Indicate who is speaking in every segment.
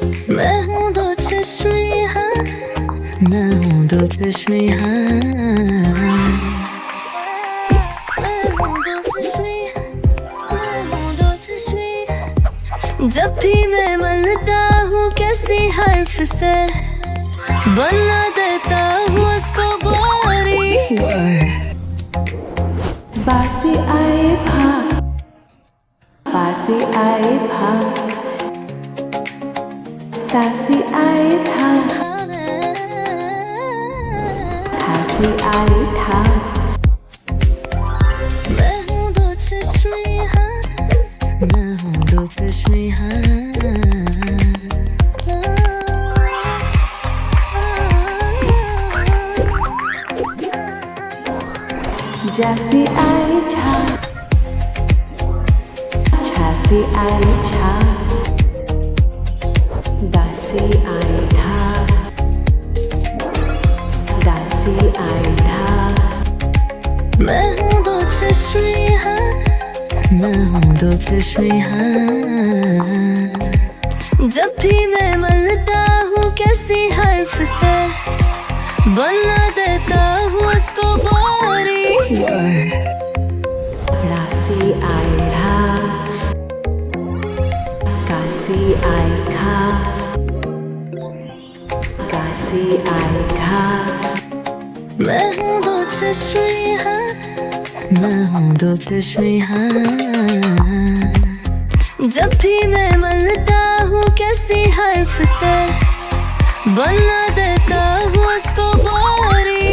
Speaker 1: मैं हूँ दो चश्मे हाँ, मैं हूँ दो चश्मे हाँ, मैं हूँ दो चश्मे, मैं हूँ दो चश्मे। जब भी मैं मलता हूँ किसी हर्फ से, बना देता हूँ उसको बोरी।
Speaker 2: पासे आए भाग, पासे आए भाग, तासे आए था, ठासे आए ठा।
Speaker 1: मैं हूँ दो चश्मे हाँ, मैं हूँ दो चश्मे हाँ।
Speaker 2: जासे आए छा, छा से आए छा, दासे आए था, दासे आए था।
Speaker 1: मैं हूँ दो चश्मे हाँ, मैं हूँ दो चश्मे हाँ। जब भी मैं मलता हूँ किसी हर्फ से, बना देता हूँ उसको बोरी।
Speaker 2: रासे आए ढा, कासे आए खा, कासे आए खा।
Speaker 1: मैं हूँ दो चश्मे हाँ, मैं हूँ दो चश्मे हाँ। जब भी मैं मलता हूँ किसी हर्फ से, बना देता हूँ उसको बोरी।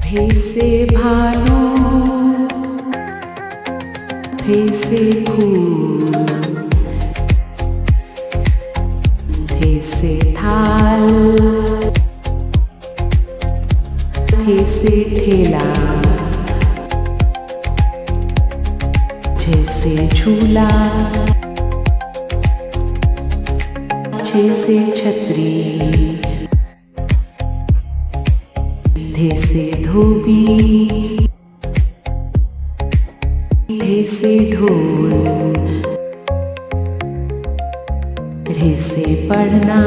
Speaker 2: भेसे भालू, भेसे फूल, भेसे थाल, भेसे ठेला, जैसे झूला, जैसे छतरी, धैसे धोबी, ढैसे ढोल, ढैसे पढ़ना,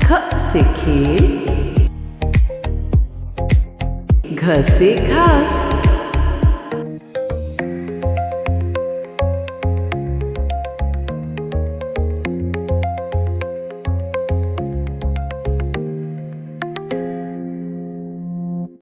Speaker 2: ख से खेल, घ से घास।